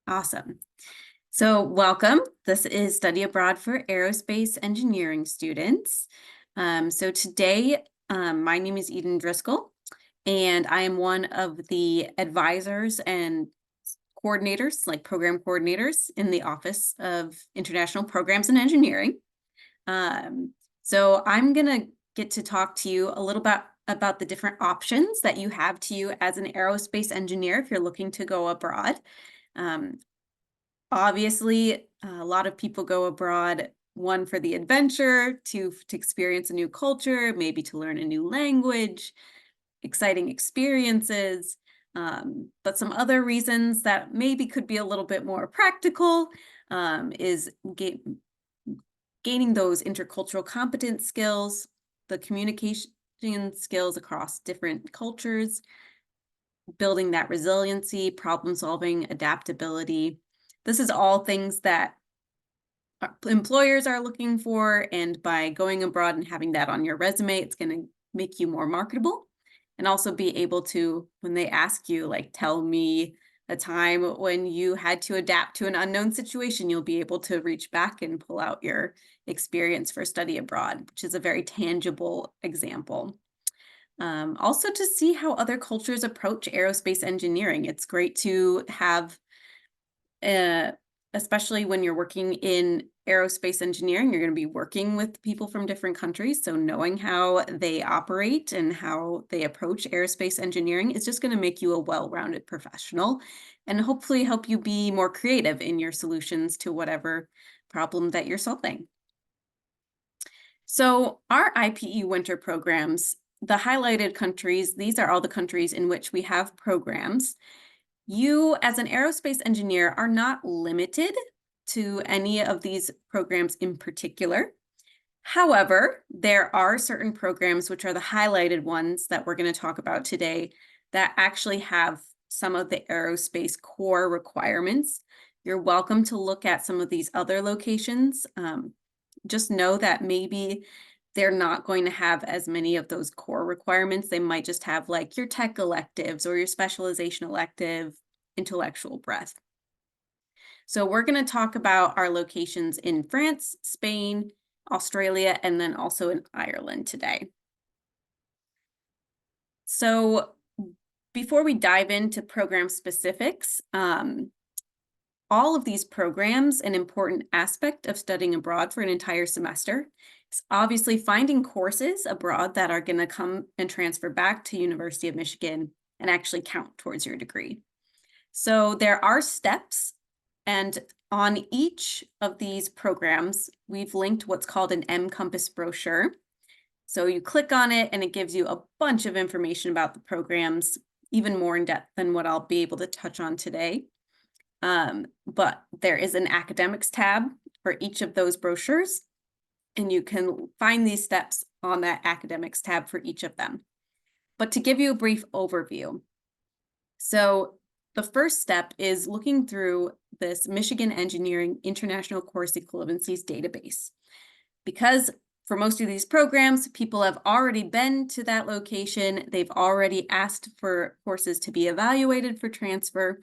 Awesome. So welcome. This is Study Abroad for Aerospace Engineering students. So today, my name is Eden Driscoll, and I am one of the advisors and coordinators, like program coordinators in the Office of International Programs and Engineering. So I'm gonna get to talk to you a little bit about the different options that you have to you as an aerospace engineer if you're looking to go abroad. Um, Obviously, a lot of people go abroad, one for the adventure, two to experience a new culture, maybe to learn a new language, exciting experiences, but some other reasons that maybe could be a little bit more practical is gaining those intercultural competence skills, the communication skills across different cultures, building that resiliency, problem solving, adaptability. This is all things that employers are looking for, and by going abroad and having that on your resume, it's going to make you more marketable, and also be able to, when they ask you, like, tell me a time when you had to adapt to an unknown situation, you'll be able to reach back and pull out your experience for study abroad, which is a very tangible example. Also to see how other cultures approach aerospace engineering. It's great to have, especially when you're working in aerospace engineering, you're going to be working with people from different countries. So knowing how they operate and how they approach aerospace engineering is just going to make you a well-rounded professional and hopefully help you be more creative in your solutions to whatever problem that you're solving. So our IPE winter programs, the highlighted countries, these are all the countries in which we have programs. You, as an aerospace engineer, are not limited to any of these programs in particular. However, there are certain programs, which are the highlighted ones that we're going to talk about today, that actually have some of the aerospace core requirements. You're welcome to look at some of these other locations. Just know that maybe they're not going to have as many of those core requirements. They might just have like your tech electives or your specialization elective, intellectual breadth. So we're going to talk about our locations in France, Spain, Australia, and then also in Ireland today. So before we dive into program specifics, all of these programs, an important aspect of studying abroad for an entire semester is obviously finding courses abroad that are going to come and transfer back to University of Michigan and actually count towards your degree. So there are steps, and on each of these programs, we've linked what's called an M-Compass brochure. So you click on it and it gives you a bunch of information about the programs, even more in depth than what I'll be able to touch on today. But there is an academics tab for each of those brochures, and you can find these steps on that academics tab for each of them. But to give you a brief overview, so the first step is looking through this Michigan Engineering International Course Equivalencies database. Because for most of these programs, people have already been to that location, they've already asked for courses to be evaluated for transfer.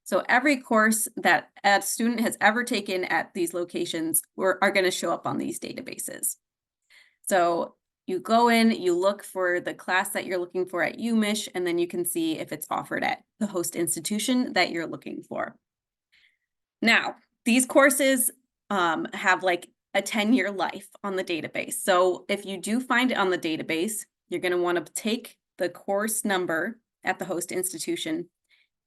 So every course that a student has ever taken at these locations are going to show up on these databases. So you go in, you look for the class that you're looking for at UMich, and then you can see if it's offered at the host institution that you're looking for. Now, these courses have like a 10-year life on the database. So if you do find it on the database, you're going to want to take the course number at the host institution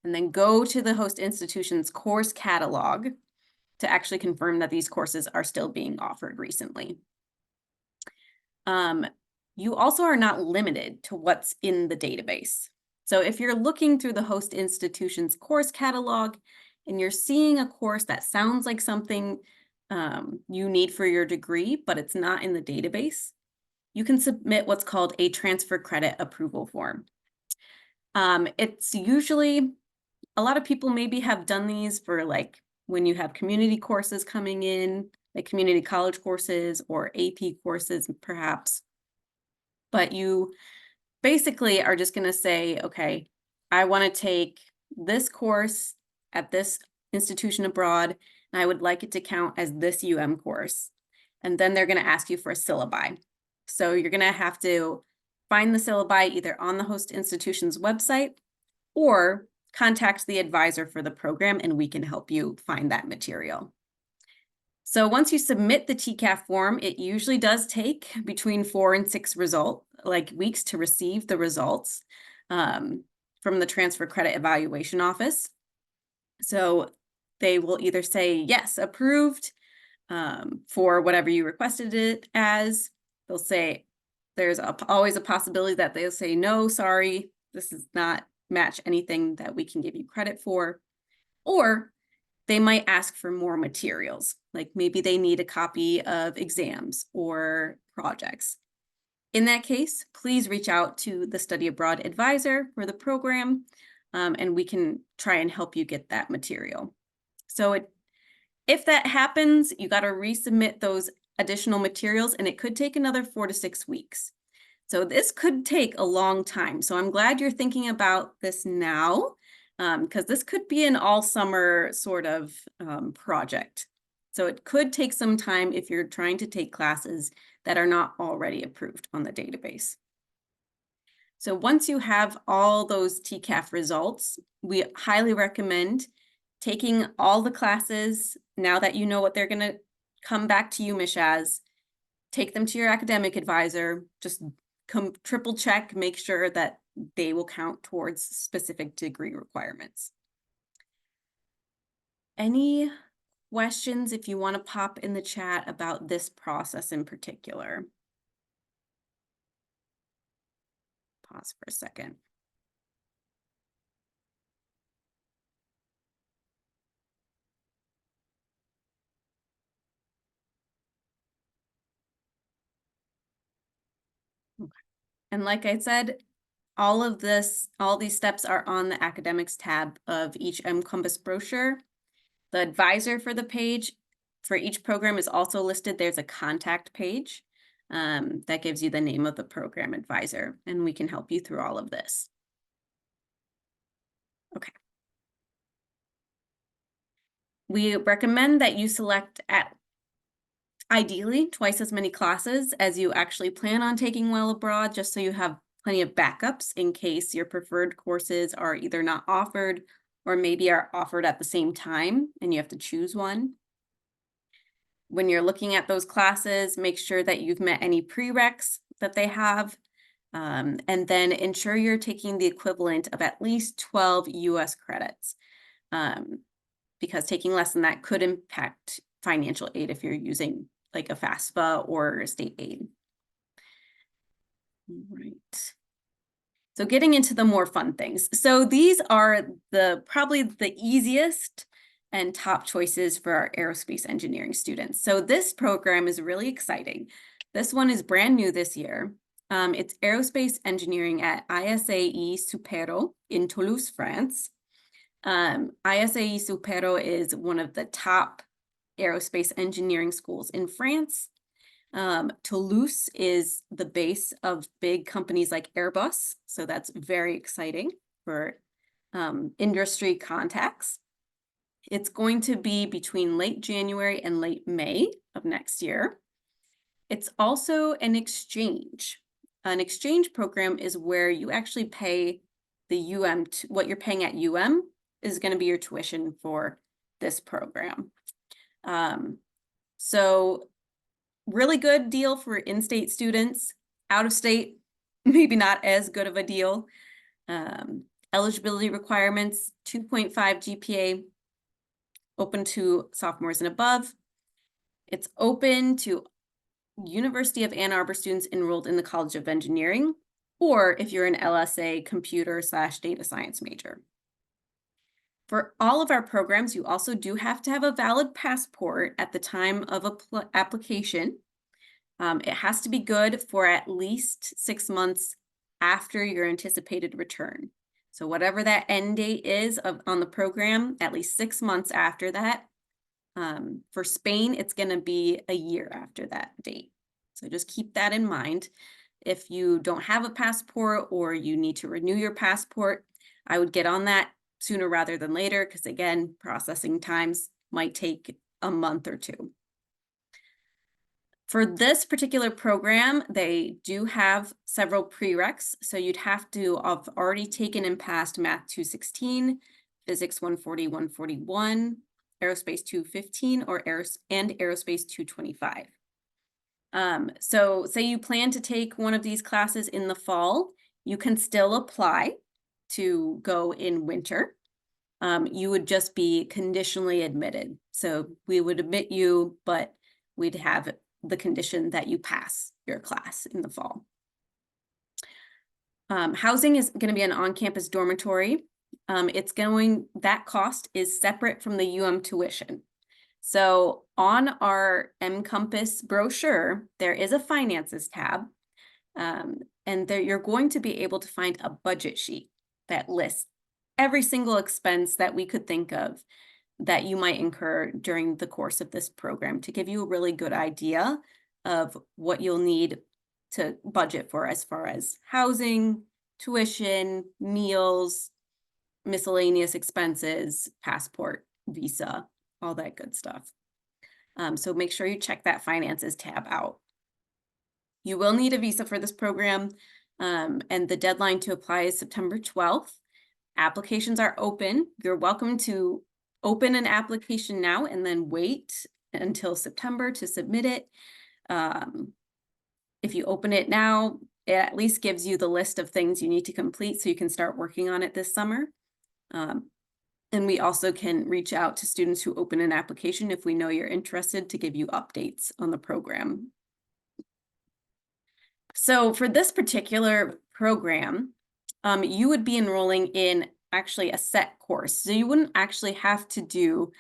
and then go to the host institution's course catalog to actually confirm that these courses are still being offered recently. You also are not limited to what's in the database. So if you're looking through the host institution's course catalog and you're seeing a course that sounds like something you need for your degree, but it's not in the database, you can submit what's called a transfer credit approval form. It's usually, a lot of people maybe have done these for like when you have community courses coming in, like community college courses or AP courses perhaps. But you basically are just going to say, okay, I want to take this course at this institution abroad, and I would like it to count as this UM course. And then they're going to ask you for a syllabi. So you're going to have to find the syllabi either on the host institution's website or contact the advisor for the program, and we can help you find that material. So once you submit the TCAF form, it usually does take between 4 and 6 weeks to receive the results from the Transfer Credit Evaluation Office. So they will either say, yes, approved for whatever you requested it as. They'll say, there's always a possibility that they'll say, no, sorry, this does not match anything that we can give you credit for. Or they might ask for more materials, like maybe they need a copy of exams or projects. In that case, please reach out to the study abroad advisor for the program, and we can try and help you get that material. So if that happens, you got to resubmit those additional materials, and it could take another 4 to 6 weeks. So this could take a long time. So I'm glad you're thinking about this now, because this could be an all summer sort of project. So it could take some time if you're trying to take classes that are not already approved on the database. So once you have all those TCAF results, we highly recommend taking all the classes now that you know what they're going to come back to UMich as. Take them to your academic advisor, just triple check, make sure that they will count towards specific degree requirements. Any questions if you want to pop in the chat about this process in particular? Pause for a second. Okay. And like I said, all these steps are on the academics tab of each M-Compass brochure. The advisor for the page for each program is also listed. There's a contact page that gives you the name of the program advisor, and we can help you through all of this. Okay. We recommend that you select ideally twice as many classes as you actually plan on taking while abroad, just so you have plenty of backups in case your preferred courses are either not offered or maybe are offered at the same time and you have to choose one. When you're looking at those classes, make sure that you've met any prereqs that they have, and then ensure you're taking the equivalent of at least 12 US credits, because taking less than that could impact financial aid if you're using like a FAFSA or state aid. Right. So getting into the more fun things. So these are probably the easiest and top choices for our aerospace engineering students. So this program is really exciting. This one is brand new this year. It's Aerospace Engineering at ISAE-Supero in Toulouse, France. ISAE-Supero is one of the top aerospace engineering schools in France. Toulouse is the base of big companies like Airbus, so that's very exciting for industry contacts. It's going to be between late January and late May of next year. It's also an exchange. An exchange program is where you actually pay the what you're paying at UM is going to be your tuition for this program. So really good deal for in-state students. Out of state, maybe not as good of a deal. Eligibility requirements, 2.5 GPA, open to sophomores and above. It's open to University of Ann Arbor students enrolled in the College of Engineering, or if you're an LSA computer/data science major. For all of our programs, you also do have to have a valid passport at the time of application. It has to be good for at least 6 months after your anticipated return. So whatever that end date is on the program, at least 6 months after that. For Spain, it's going to be a year after that date. So just keep that in mind. If you don't have a passport or you need to renew your passport, I would get on that sooner rather than later, because again, processing times might take a month or two. For this particular program, they do have several prereqs. So you'd have to have already taken and passed Math 216, Physics 140, 141, Aerospace 215, and Aerospace 225. So say you plan to take one of these classes in the fall, you can still apply to go in winter. You would just be conditionally admitted. So we would admit you, but we'd have the condition that you pass your class in the fall. Housing is going to be an on-campus dormitory. That cost is separate from the UM tuition. So on our M-Compass brochure, there is a finances tab, and there you're going to be able to find a budget sheet that lists every single expense that we could think of that you might incur during the course of this program to give you a really good idea of what you'll need to budget for as far as housing, tuition, meals, miscellaneous expenses, passport, visa, all that good stuff. So make sure you check that finances tab out. You will need a visa for this program, and the deadline to apply is September 12th. Applications are open. You're welcome to open an application now and then wait until September to submit it. If you open it now, it at least gives you the list of things you need to complete so you can start working on it this summer. And we also can reach out to students who open an application if we know you're interested to give you updates on the program. So for this particular program, you would be enrolling in actually a set course. So you wouldn't actually have to do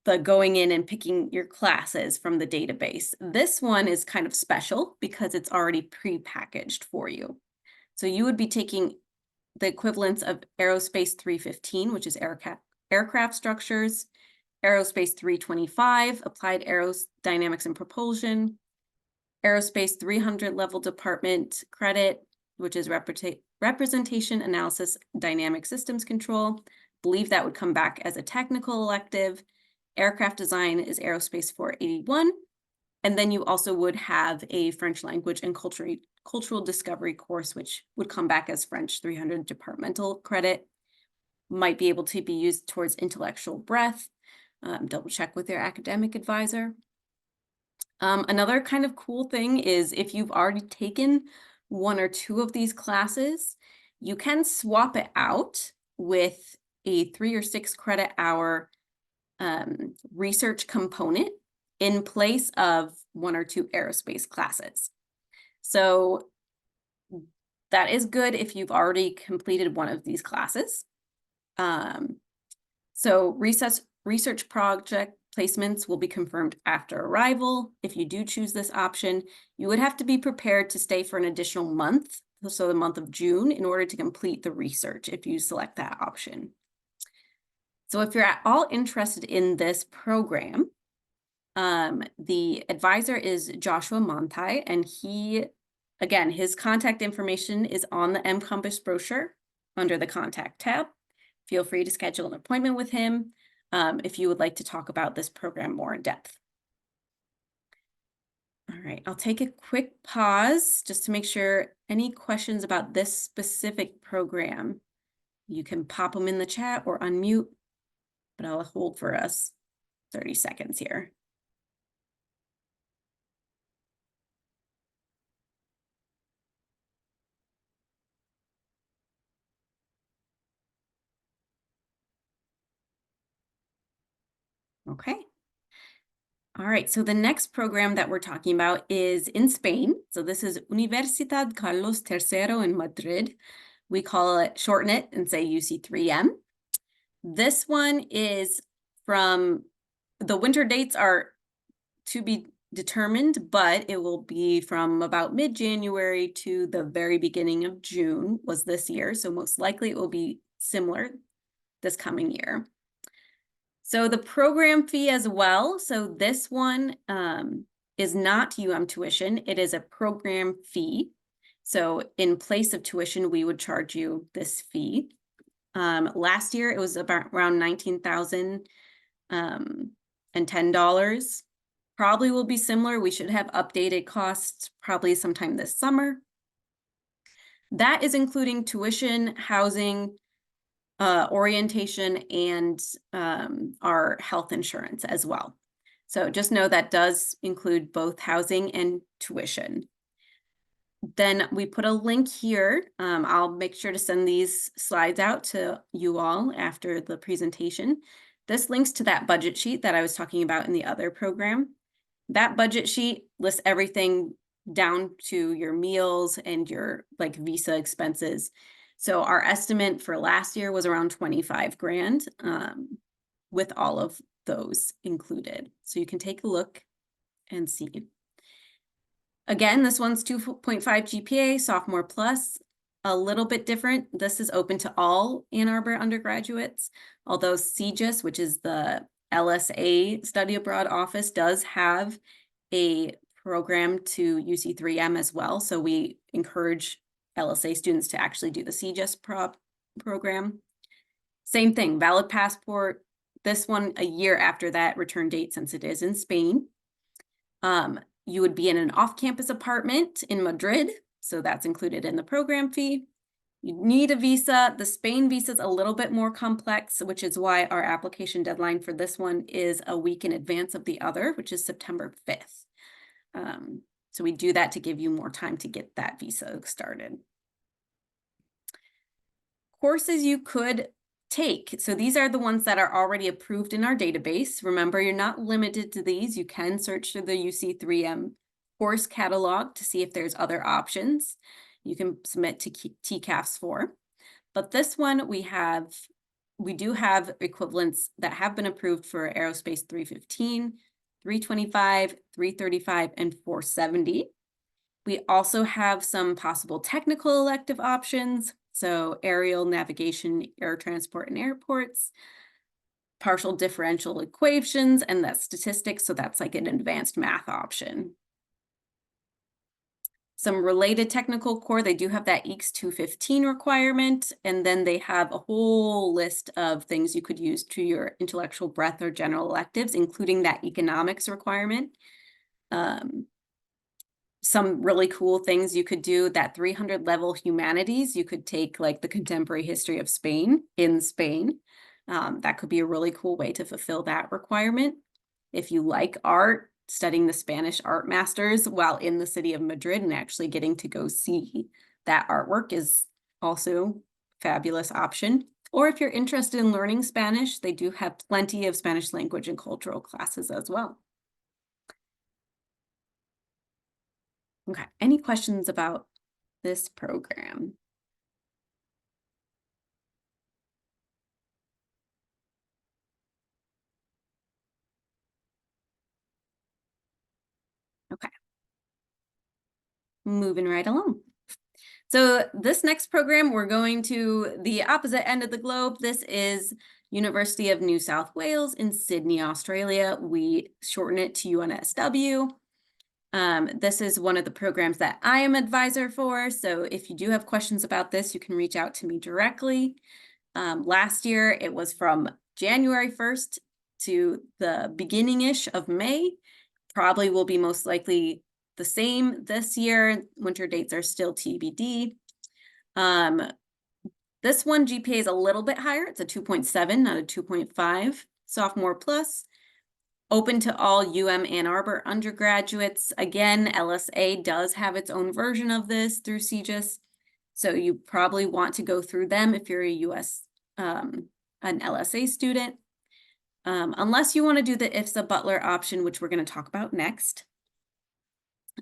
the going in and picking your classes from the database. This one is kind of special because it's already pre-packaged for you. So you would be taking the equivalents of Aerospace 315, which is aircraft structures, Aerospace 325, applied aerodynamics and propulsion, Aerospace 300 level department credit, which is representation analysis, dynamic systems control. Believe that would come back as a technical elective. Aircraft design is Aerospace 481. And then you also would have a French language and cultural discovery course, which would come back as French 300 departmental credit. Might be able to be used towards intellectual breadth. Double check with your academic advisor. Another kind of cool thing is if you've already taken one or two of these classes, you can swap it out with a 3 or 6 credit hour research component in place of 1 or 2 aerospace classes. So that is good if you've already completed one of these classes. So research project placements will be confirmed after arrival. If you do choose this option, you would have to be prepared to stay for an additional month, so the month of June, in order to complete the research if you select that option. So if you're at all interested in this program, the advisor is Joshua Montai, and again, his contact information is on the M-Compass brochure under the contact tab. Feel free to schedule an appointment with him if you would like to talk about this program more in depth. All right, I'll take a quick pause just to make sure any questions about this specific program. You can pop them in the chat or unmute, but I'll hold for us 30 seconds here. Okay. All right, so the next program that we're talking about is in Spain. So this is Universidad Carlos III in Madrid. We shorten it and say UC3M. This one is the winter dates are to be determined, but it will be from about mid-January to the very beginning of June was this year. So most likely it will be similar this coming year. So the program fee as well. So this one is not UM tuition. It is a program fee. So in place of tuition, we would charge you this fee. Last year, it was about around $19,010. Probably will be similar. We should have updated costs probably sometime this summer. That is including tuition, housing, orientation, and our health insurance as well. So just know that does include both housing and tuition. Then we put a link here. I'll make sure to send these slides out to you all after the presentation. This links to that budget sheet that I was talking about in the other program. That budget sheet lists everything down to your meals and your like visa expenses. So our estimate for last year was around 25 grand with all of those included. So you can take a look and see. Again, this one's 2.5 GPA, sophomore plus, a little bit different. This is open to all Ann Arbor undergraduates, although CGIS, which is the LSA Study Abroad Office, does have a program to UC3M as well. So we encourage LSA students to actually do the CGIS program. Same thing, valid passport. This one a year after that return date, since it is in Spain. You would be in an off-campus apartment in Madrid, so that's included in the program fee. You need a visa. The Spain visa is a little bit more complex, which is why our application deadline for this one is a week in advance of the other, which is September 5th. So we do that to give you more time to get that visa started. Courses you could take. So these are the ones that are already approved in our database. Remember, you're not limited to these. You can search through the UC3M course catalog to see if there's other options you can submit to TCAFs for. But this one we do have equivalents that have been approved for Aerospace 315, 325, 335, and 470. We also have some possible technical elective options. So aerial navigation, air transport and airports, partial differential equations, and that's statistics. So that's like an advanced math option. Some related technical core, they do have that EECS 215 requirement, and then they have a whole list of things you could use to your intellectual breadth or general electives, including that economics requirement. Some really cool things you could do, that 300 level humanities, you could take like the contemporary history of Spain in Spain. That could be a really cool way to fulfill that requirement. If you like art, studying the Spanish art masters while in the city of Madrid and actually getting to go see that artwork is also a fabulous option. Or if you're interested in learning Spanish, they do have plenty of Spanish language and cultural classes as well. Okay, any questions about this program? Okay, moving right along. So this next program, we're going to the opposite end of the globe. This is University of New South Wales in Sydney, Australia. We shorten it to UNSW. This is one of the programs that I am advisor for. So if you do have questions about this, you can reach out to me directly. Last year, it was from January 1st to the beginning-ish of May. Probably will be most likely the same this year. Winter dates are still TBD. This one GPA is a little bit higher. It's a 2.7, not a 2.5. Sophomore plus. Open to all UM Ann Arbor undergraduates. Again, LSA does have its own version of this through CGIS. So you probably want to go through them if you're a an LSA student. Unless you want to do the IFSA Butler option, which we're going to talk about next.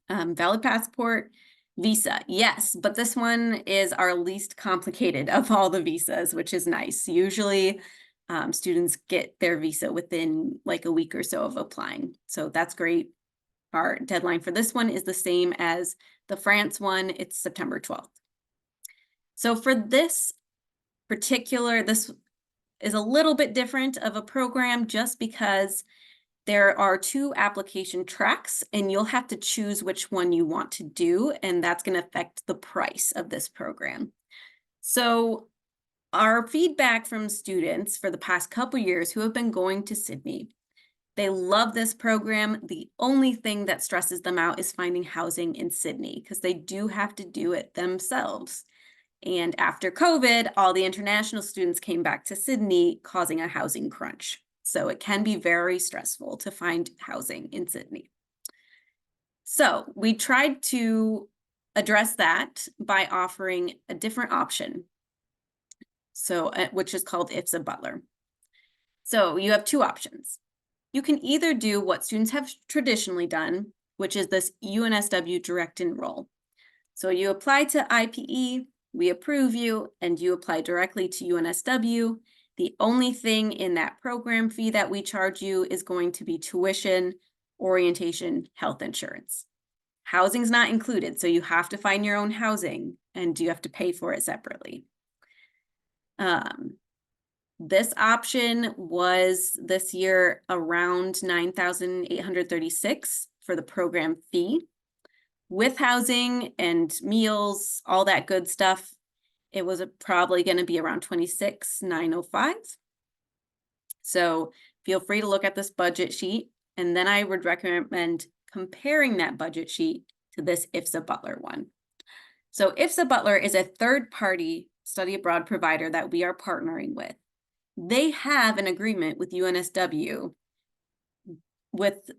Valid passport, visa, yes, but this one is our least complicated of all the visas, which is nice. Usually students get their visa within like a week or so of applying. So that's great. Our deadline for this one is the same as the France one. It's September 12th. So for this particular, this is a little bit different of a program just because there are 2 application tracks and you'll have to choose which one you want to do, and that's going to affect the price of this program. So Our feedback from students for the past couple years who have been going to Sydney, they love this program. The only thing that stresses them out is finding housing in Sydney because they do have to do it themselves. And after COVID, all the international students came back to Sydney, causing a housing crunch. So it can be very stressful to find housing in Sydney. So we tried to address that by offering a different option, so which is called IPSA Butler. So you have two options. You can either do what students have traditionally done, which is this UNSW direct enroll. So you apply to IPE, we approve you, and you apply directly to UNSW. The only thing in that program fee that we charge you is going to be tuition, orientation, health insurance. Housing's not included, so you have to find your own housing and you have to pay for it separately. This option was this year around $9,836 for the program fee. With housing and meals, all that good stuff, it was probably going to be around $26,905. So feel free to look at this budget sheet, and then I would recommend comparing that budget sheet to this IPSA Butler one. So IPSA Butler is a third-party study abroad provider that we are partnering with. They have an agreement with UNSW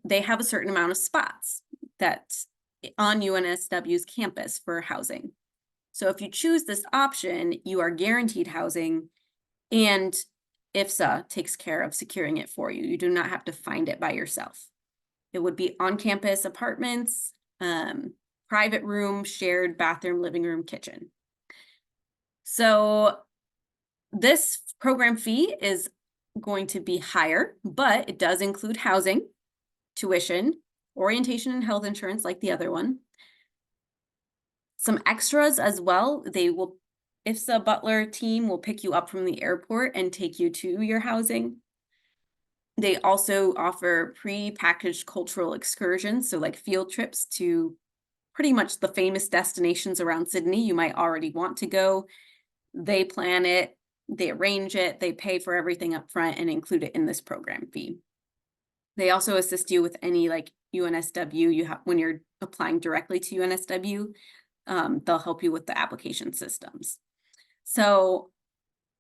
they have a certain amount of spots that's on UNSW's campus for housing. So if you choose this option, you are guaranteed housing, and IPSA takes care of securing it for you. You do not have to find it by yourself. It would be on-campus apartments, private room, shared bathroom, living room, kitchen. So this program fee is going to be higher, but it does include housing, tuition, orientation, and health insurance like the other one. Some extras as well. IPSA Butler team will pick you up from the airport and take you to your housing. They also offer pre-packaged cultural excursions, so like field trips to pretty much the famous destinations around Sydney you might already want to go. They plan it, they arrange it, they pay for everything up front and include it in this program fee. They also assist you with any like UNSW you have when you're applying directly to UNSW. They'll help you with the application systems. So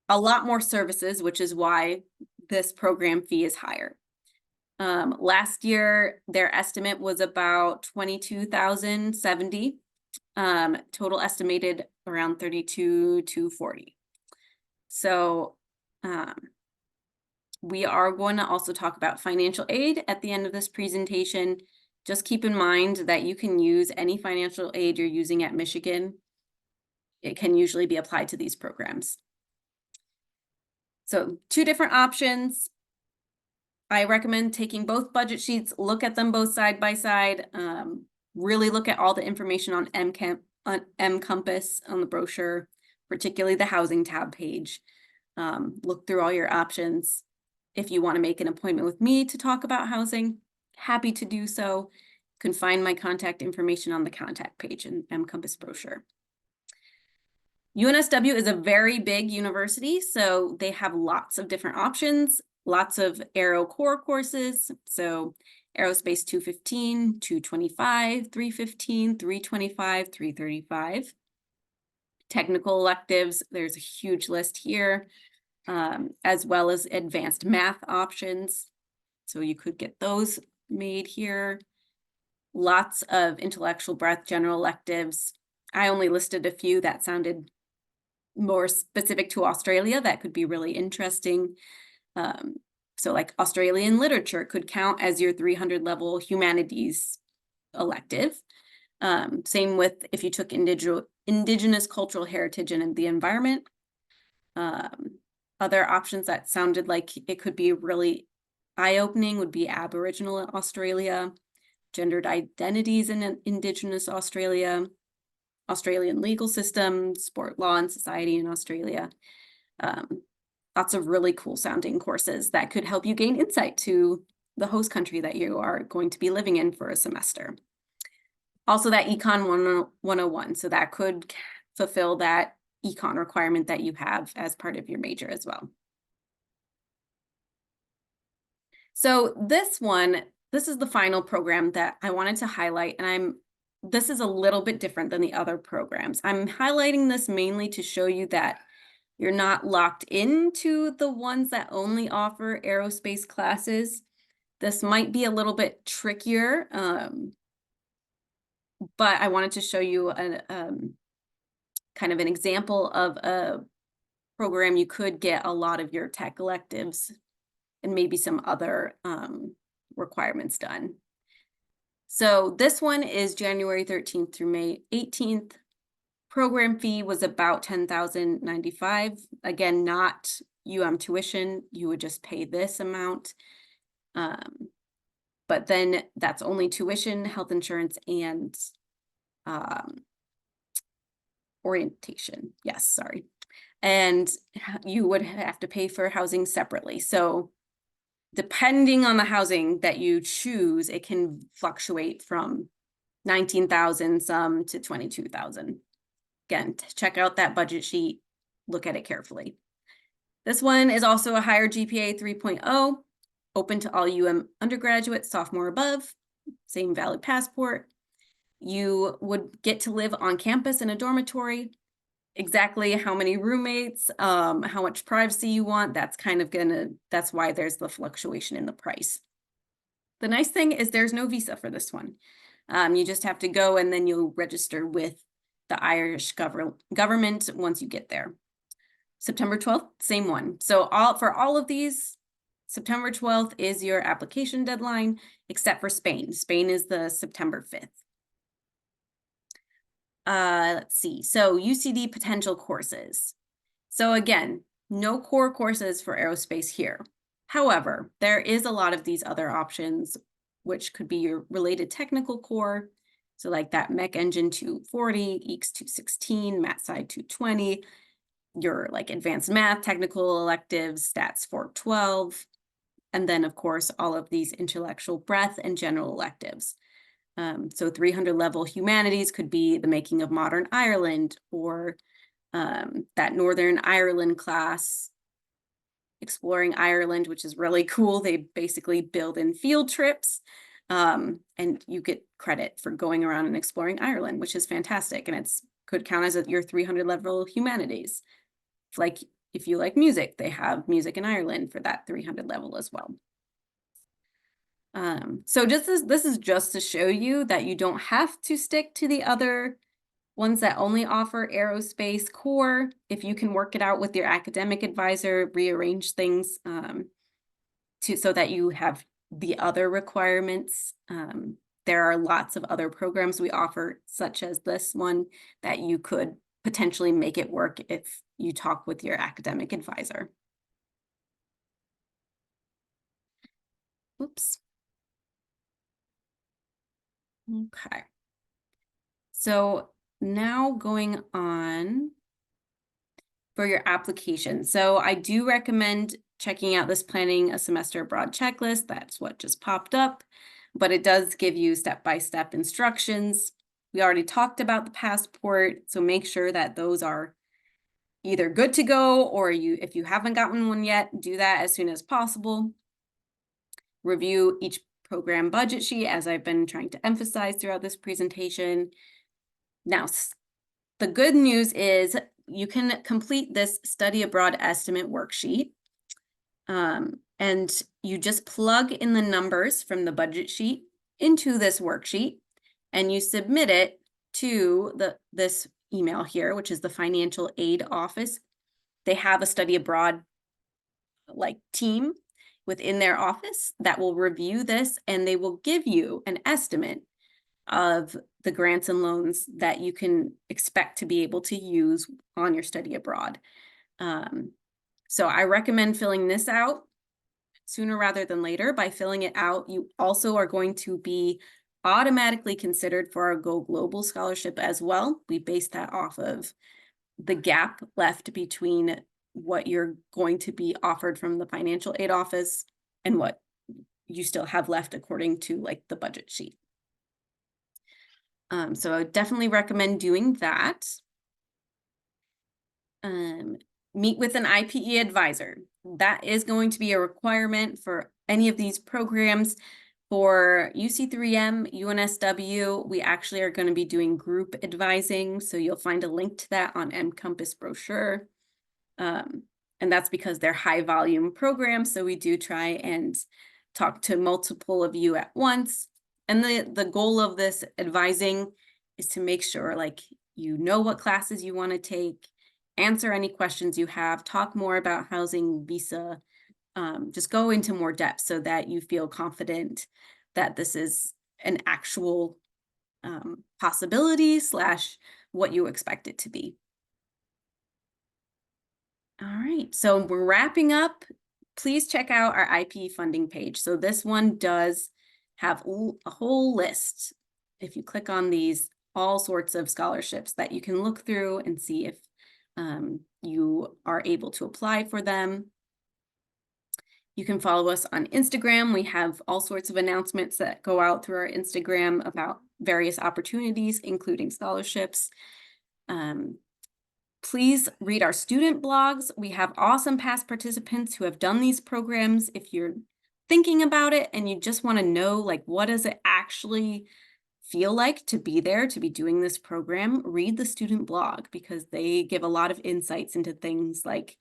a lot more services, which is why this program fee is higher. Last year, their estimate was about $22,070. Total estimated around $32,240. So we are going to also talk about financial aid at the end of this presentation. Just keep in mind that you can use any financial aid you're using at Michigan. It can usually be applied to these programs. So two different options. I recommend taking both budget sheets, look at them both side by side, really look at all the information on M-Compass on the brochure, particularly the housing tab page. Look through all your options. If you want to make an appointment with me to talk about housing, happy to do so. You can find my contact information on the contact page in M-Compass brochure. UNSW is a very big university, so they have lots of different options, lots of Aero core courses. So Aerospace 215, 225, 315, 325, 335. Technical electives, there's a huge list here, as well as advanced math options. So you could get those made here. Lots of intellectual breadth general electives. I only listed a few that sounded more specific to Australia that could be really interesting. So like Australian literature could count as your 300 level humanities elective. Same with if you took indigenous cultural heritage and the environment. Other options that sounded like it could be really eye-opening would be Aboriginal Australia, gendered identities in Indigenous Australia, Australian legal system, sport law and society in Australia. Lots of really cool sounding courses that could help you gain insight to the host country that you are going to be living in for a semester. Also that Econ 101, so that could fulfill that econ requirement that you have as part of your major as well. So this is the final program that I wanted to highlight, and this is a little bit different than the other programs. I'm highlighting this mainly to show you that you're not locked into the ones that only offer aerospace classes. This might be a little bit trickier, but I wanted to show you kind of an example of a program you could get a lot of your tech electives and maybe some other requirements done. So this one is January 13th through May 18th. Program fee was about $10,095. Again, not tuition. You would just pay this amount. But then that's only tuition, health insurance, and orientation. Yes, sorry. And you would have to pay for housing separately. So depending on the housing that you choose, it can fluctuate from 19,000 some to 22,000. Again, check out that budget sheet, look at it carefully. This one is also a higher GPA 3.0, open to all UM undergraduates, sophomore above, same valid passport. You would get to live on campus in a dormitory. Exactly how many roommates, how much privacy you want, that's why there's the fluctuation in the price. The nice thing is there's no visa for this one. You just have to go and then you'll register with the Irish government once you get there. September 12th, same one. So for all of these, September 12th is your application deadline, except for Spain. Spain is the September 5th. Let's see, so UCD potential courses. So again, no core courses for aerospace here. However, there is a lot of these other options, which could be your related technical core. So like that Mech Engine 240, EECS 216, MatSci 220, your like advanced math, technical electives, Stats 412, and then of course, all of these intellectual breadth and general electives. So 300 level humanities could be the making of modern Ireland, or that Northern Ireland class, exploring Ireland, which is really cool. They basically build in field trips, and you get credit for going around and exploring Ireland, which is fantastic. And could count as your 300 level humanities. If you like music, they have music in Ireland for that 300 level as well. So this is just to show you that you don't have to stick to the other ones that only offer aerospace core. If you can work it out with your academic advisor, rearrange things so that you have the other requirements. There are lots of other programs we offer, such as this one, that you could potentially make it work if you talk with your academic advisor. Oops. Okay. So now going on for your application. So I do recommend checking out this Planning a Semester Abroad checklist. That's what just popped up, but it does give you step-by-step instructions. We already talked about the passport, so make sure that those are either good to go, or if you haven't gotten one yet, do that as soon as possible. Review each program budget sheet, as I've been trying to emphasize throughout this presentation. Now, the good news is you can complete this study abroad estimate worksheet, and you just plug in the numbers from the budget sheet into this worksheet, and you submit it to this email here, which is the Financial Aid Office. They have a study abroad team within their office that will review this, and they will give you an estimate of the grants and loans that you can expect to be able to use on your study abroad. So I recommend filling this out sooner rather than later. By filling it out, you also are going to be automatically considered for our Go Global scholarship as well. We base that off of the gap left between what you're going to be offered from the Financial Aid Office and what you still have left according to the budget sheet. So I would definitely recommend doing that. Meet with an IPE advisor. That is going to be a requirement for any of these programs. For UC3M, UNSW, we actually are going to be doing group advising, so you'll find a link to that on MCompass brochure. And that's because they're high volume programs, so we do try and talk to multiple of you at once. And the goal of this advising is to make sure like you know what classes you want to take, answer any questions you have, talk more about housing, visa, just go into more depth so that you feel confident that this is an actual possibility / what you expect it to be. All right, so we're wrapping up. Please check out our IPE funding page. So this one does have a whole list. If you click on these, all sorts of scholarships that you can look through and see if you are able to apply for them. You can follow us on Instagram. We have all sorts of announcements that go out through our Instagram about various opportunities, including scholarships. Please read our student blogs. We have awesome past participants who have done these programs. If you're thinking about it and you just want to know, like, what does it actually feel like to be there, to be doing this program, read the student blog because they give a lot of insights into things like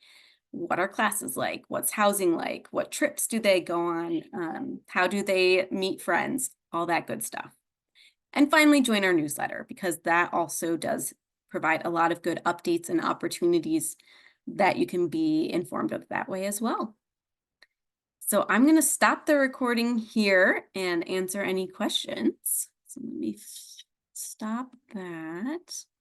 what are classes like, what's housing like, what trips do they go on, how do they meet friends, all that good stuff. And finally, join our newsletter because that also does provide a lot of good updates and opportunities that you can be informed of that way as well. So I'm going to stop the recording here and answer any questions. So let me stop that.